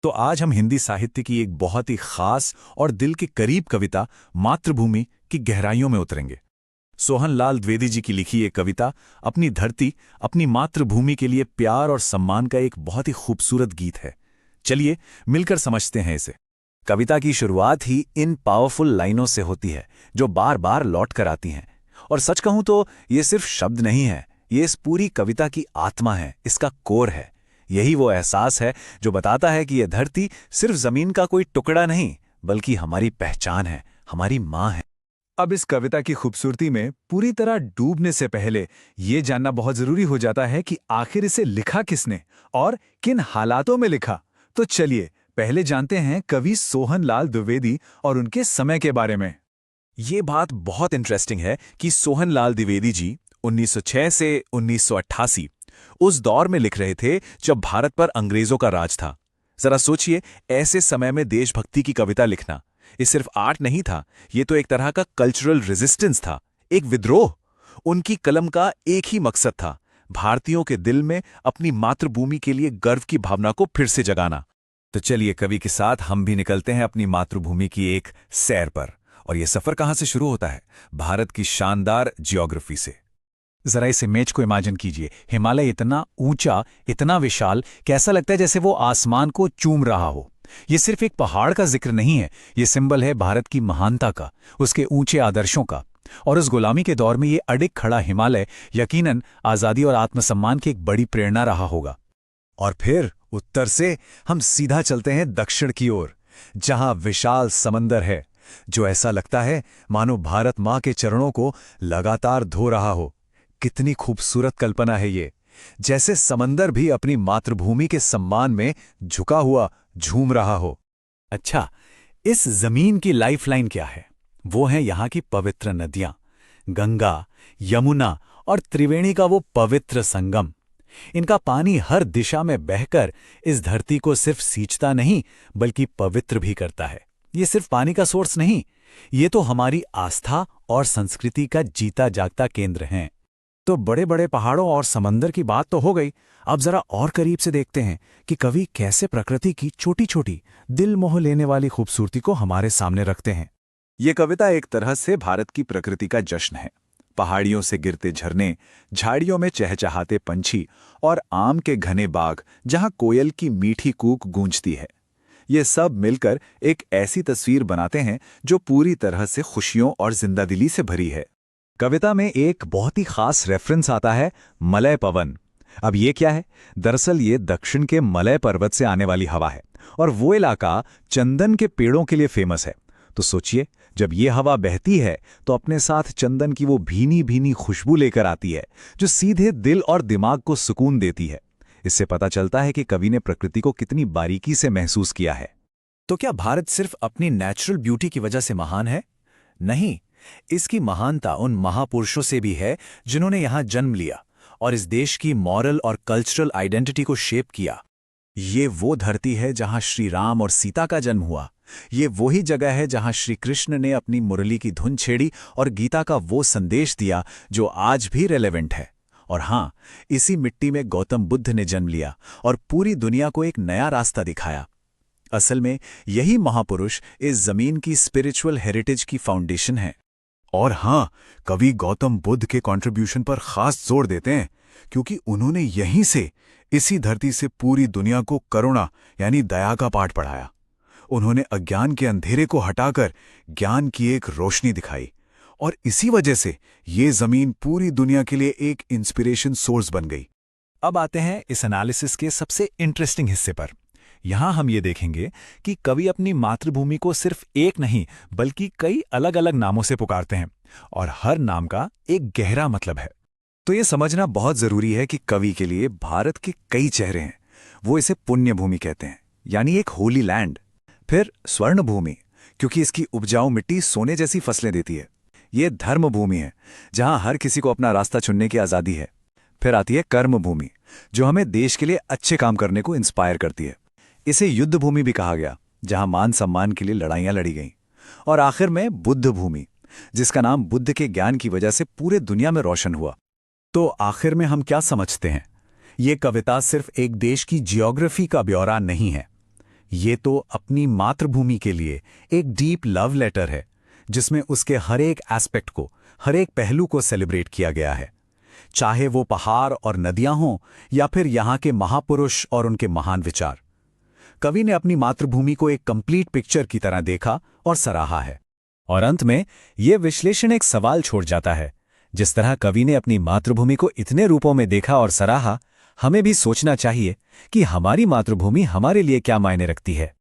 तो आज हम हिंदी साहित्य की एक बहुत ही खास और दिल के करीब कविता मातृभूमि की गहराइयों में उतरेंगे। सोहनलाल द्विवेदी जी की लिखी ये कविता अपनी धरती, अपनी मातृभूमि के लिए प्यार और सम्मान का एक बहुत ही खूबसूरत गीत है। चलिए मिलकर समझते हैं इसे। कविता की शुरुआत ही इन पावरफुल लाइनों से होती है जो बार बार लौट कर आती हैं। और सच कहूं तो ये सिर्फ शब्द नहीं है, ये इस पूरी कविता की आत्मा है, इसका कोर है। यही वो एहसास है जो बताता है कि यह धरती सिर्फ जमीन का कोई टुकड़ा नहीं, बल्कि हमारी पहचान है, हमारी माँ है। अब इस कविता की खूबसूरती में पूरी तरह डूबने से पहले ये जानना बहुत जरूरी हो जाता है कि आखिर इसे लिखा किसने और किन हालातों में लिखा। तो चलिए पहले जानते हैं कवि सोहनलाल द्विवेदी और उनके समय के बारे में। ये बात बहुत इंटरेस्टिंग है कि सोहनलाल द्विवेदी जी 1906 से 1988 उस दौर में लिख रहे थे जब भारत पर अंग्रेजों का राज था। जरा सोचिए, ऐसे समय में देशभक्ति की कविता लिखना, ये सिर्फ आर्ट नहीं था, ये तो एक तरह का कल्चरल रेजिस्टेंस था, एक विद्रोह। उनकी कलम का एक ही मकसद था, भारतीयों के दिल में अपनी मातृभूमि के लिए गर्व की भावना को फिर से जगाना। तो चलिए कवि के साथ हम भी निकलते हैं अपनी मातृभूमि की एक सैर पर। और यह सफर कहां से शुरू होता है? भारत की शानदार जियोग्राफी से। जरा इस इमेज को इमेजिन कीजिए। हिमालय इतना ऊंचा, इतना विशाल, कैसा लगता है जैसे वो आसमान को चूम रहा हो। ये सिर्फ एक पहाड़ का जिक्र नहीं है, ये सिंबल है भारत की महानता का, उसके ऊंचे आदर्शों का। और उस गुलामी के दौर में ये अडिग खड़ा हिमालय यकीनन आज़ादी और आत्मसम्मान की एक बड़ी प्रेरणा रहा होगा। और फिर उत्तर से हम सीधा चलते हैं दक्षिण की ओर, जहां विशाल समंदर है, जो ऐसा लगता है मानो भारत मां के चरणों को लगातार धो रहा हो। कितनी खूबसूरत कल्पना है ये, जैसे समंदर भी अपनी मातृभूमि के सम्मान में झुका हुआ झूम रहा हो। अच्छा, इस जमीन की लाइफलाइन क्या है? वो है यहाँ की पवित्र नदियां, गंगा, यमुना और त्रिवेणी का वो पवित्र संगम। इनका पानी हर दिशा में बहकर इस धरती को सिर्फ सींचता नहीं, बल्कि पवित्र भी करता है। ये सिर्फ पानी का सोर्स नहीं, ये तो हमारी आस्था और संस्कृति का जीता जागता केंद्र हैं। तो बड़े बड़े पहाड़ों और समंदर की बात तो हो गई, अब जरा और करीब से देखते हैं कि कवि कैसे प्रकृति की छोटी छोटी दिल मोह लेने वाली खूबसूरती को हमारे सामने रखते हैं। ये कविता एक तरह से भारत की प्रकृति का जश्न है। पहाड़ियों से गिरते झरने, झाड़ियों में चहचहाते पंछी और आम के घने बाग जहां कोयल की मीठी कूक गूंजती है, ये सब मिलकर एक ऐसी तस्वीर बनाते हैं जो पूरी तरह से खुशियों और जिंदादिली से भरी है। कविता में एक बहुत ही खास रेफरेंस आता है, मलय पवन। अब ये क्या है? दरअसल ये दक्षिण के मलय पर्वत से आने वाली हवा है और वो इलाका चंदन के पेड़ों के लिए फेमस है। तो सोचिए, जब ये हवा बहती है तो अपने साथ चंदन की वो भीनी भीनी खुशबू लेकर आती है जो सीधे दिल और दिमाग को सुकून देती है। इससे पता चलता है कि कवि ने प्रकृति को कितनी बारीकी से महसूस किया है। तो क्या भारत सिर्फ अपनी नेचुरल ब्यूटी की वजह से महान है? नहीं, इसकी महानता उन महापुरुषों से भी है जिन्होंने यहां जन्म लिया और इस देश की मॉरल और कल्चरल आइडेंटिटी को शेप किया। ये वो धरती है जहां श्री राम और सीता का जन्म हुआ। ये वही जगह है जहां श्री कृष्ण ने अपनी मुरली की धुन छेड़ी और गीता का वो संदेश दिया जो आज भी रेलेवेंट है। और हां, इसी मिट्टी में गौतम बुद्ध ने जन्म लिया और पूरी दुनिया को एक नया रास्ता दिखाया। असल में यही महापुरुष इस जमीन की स्पिरिचुअल हेरिटेज की फाउंडेशन है। और हां, कवि गौतम बुद्ध के कंट्रीब्यूशन पर खास जोर देते हैं, क्योंकि उन्होंने यहीं से, इसी धरती से पूरी दुनिया को करुणा यानी दया का पाठ पढ़ाया। उन्होंने अज्ञान के अंधेरे को हटाकर ज्ञान की एक रोशनी दिखाई और इसी वजह से ये जमीन पूरी दुनिया के लिए एक इंस्पिरेशन सोर्स बन गई। अब आते हैं इस एनालिसिस के सबसे इंटरेस्टिंग हिस्से पर। यहां हम ये देखेंगे कि कवि अपनी मातृभूमि को सिर्फ एक नहीं, बल्कि कई अलग अलग नामों से पुकारते हैं और हर नाम का एक गहरा मतलब है। तो ये समझना बहुत जरूरी है कि कवि के लिए भारत के कई चेहरे हैं। वो इसे पुण्य भूमि कहते हैं, यानी एक होली लैंड। फिर स्वर्ण भूमि, क्योंकि इसकी उपजाऊ मिट्टी सोने जैसी फसलें देती है। ये धर्म भूमि है, जहां हर किसी को अपना रास्ता चुनने की आज़ादी है। फिर आती है कर्म भूमि, जो हमें देश के लिए अच्छे काम करने को इंस्पायर करती है। इसे युद्ध भूमि भी कहा गया, जहां मान सम्मान के लिए लड़ाइयां लड़ी गईं। और आखिर में बुद्ध भूमि, जिसका नाम बुद्ध के ज्ञान की वजह से पूरे दुनिया में रोशन हुआ। तो आखिर में हम क्या समझते हैं? ये कविता सिर्फ एक देश की जियोग्राफी का ब्यौरा नहीं है, ये तो अपनी मातृभूमि के लिए एक डीप लव लेटर है, जिसमें उसके हर एक एस्पेक्ट को, हर एक पहलू को सेलिब्रेट किया गया है। चाहे वो पहाड़ और नदियां हों या फिर यहाँ के महापुरुष और उनके महान विचार, कवि ने अपनी मातृभूमि को एक कंप्लीट पिक्चर की तरह देखा और सराहा है। और अंत में ये विश्लेषण एक सवाल छोड़ जाता है। जिस तरह कवि ने अपनी मातृभूमि को इतने रूपों में देखा और सराहा, हमें भी सोचना चाहिए कि हमारी मातृभूमि हमारे लिए क्या मायने रखती है।